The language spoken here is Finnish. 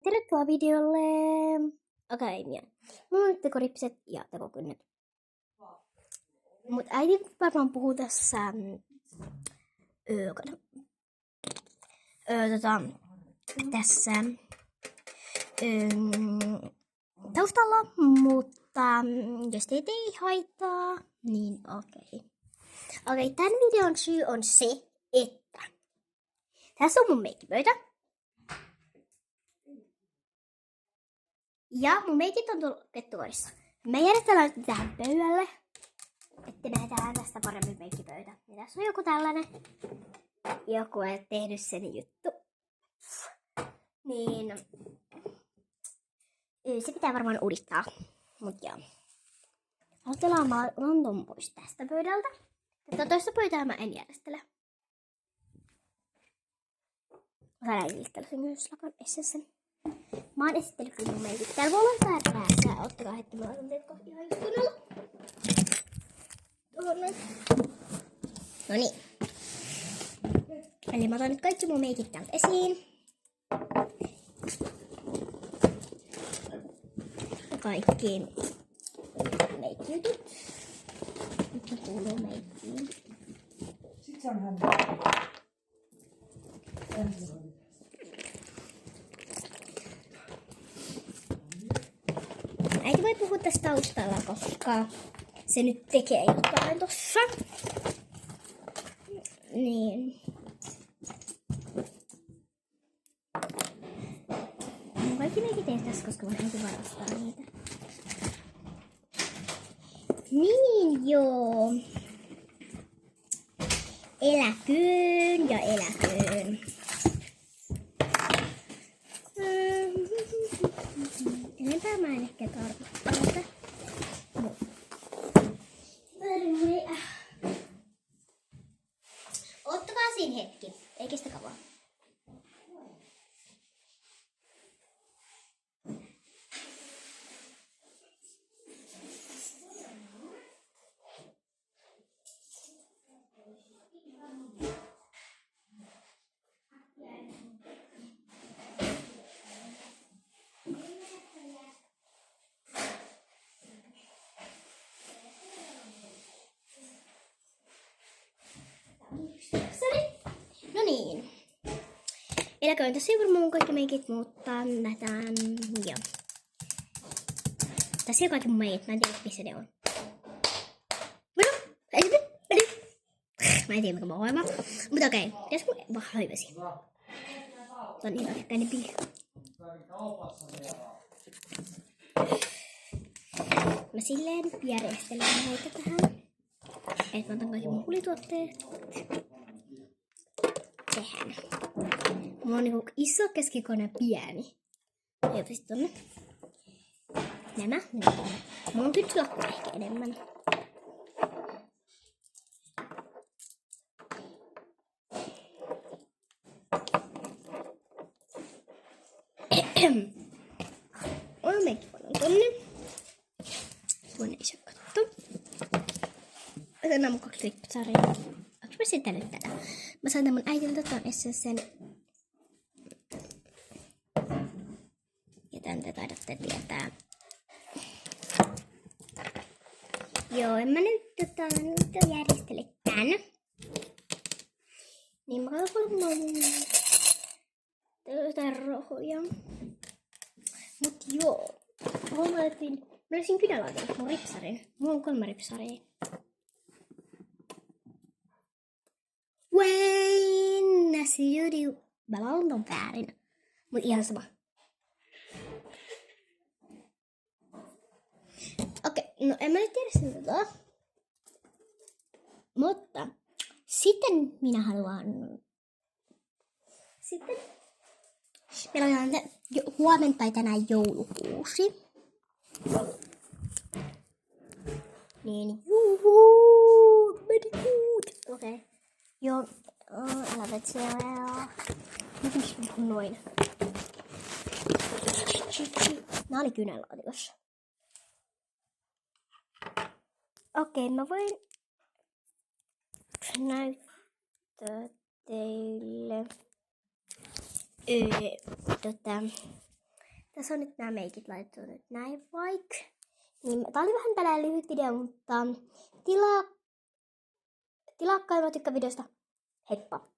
Tervetuloa videolle. Okei, mulla on nyt tekoripset ja tekokynnet. Mut äiti varmaan puhuu tässä tässä taustalla, mutta jos teitä ei haittaa, niin okei. Okei, tän videon syy on se, että tässä on mun meikkipöytä. Ja mun meikit on tullut kettukodissa. Me järjestellään tähän pöydälle, että nähdään tästä paremmin meikkipöytä. Ja tässä on joku tällainen. Joku ei tehnyt sen juttu. Niin se pitää varmaan uudistaa. Mut joo. Aloitellaan London pois tästä pöydältä. Tätä toista pöytää mä en järjestele. Mä sain äidiltä myös lakan sen. Mä oon esitellyt kyllä mun meikit. Täällä voi olla vähän päässä. Ottakaa hetki, mä laitan teet kohti ihan istunnolla. Tuonne. Noniin. Eli mä otan nyt kaikki mun meikit täältä esiin. Kaikki meikkiytut. Nyt ne kuuluu meikkiin. Sit se on hän. Äiti voi puhua tästä taustalla, koska se nyt tekee jotain tossa. Niin. Kaikki meikit tehtäis, koska mun äiti varastaa niitä. Niin joo. Eläköön ja eläköön. Enempää mä en ehkä tarvitse. Ottakaa siinä hetki. Ei kestä kauan. No niin. Eläköön tässä ei varmaan mun kaikki meikit, mutta nähdään. Joo. Tässä on kaikki mun meikit. Mä en tiedä missä ne on. Mä en tiedä mikä mä oon ohjelma. Mutta okei. Jos mun vaan haivesi. Tää on niin oikein pili. Mä silleen järjestelen näitä tähän. Et mä otan kaikki mun hulituotteet tähän. Mulla on niinku iso, keskikokoinen, pieni. Joten sit tonne. Nämä. Mulla on pyttylakku ehkä enemmän. On meikki paljon tonne. Tuonne ei saa katsoa. Otan mun 2 ripsaria. Onks mä sitä nyt tätä? Mä sain mun äitiltä tuon sen. Ja tän te taidatte tietää. Joo, en mä nyt järjestele tän. Niin mä katson jotain rohoja. Mut joo. Mä olisin kynälaatilla mun ripsarin. Mulla on 3 ripsaria. Wayne, Siri, mä laulan väärin. Mut ihan sama. Okei, no en mä nyt tiedä sen Mutta sitten minä haluan. Sitten meillä on huomenna tai tänään joulukuusi. Niin, juhuu, meni good. Okei. Joo, älä vet siellä. Miten mä puhun noin? Nää oli kynälaatikossa. Okei, mä voin näyttää teille Tässä on nyt nämä meikit laitettu nyt näin vaikka. Niin, tää oli vähän tällainen lyhyt video, mutta tilaakkaa, jos tykkää videosta. Heippa!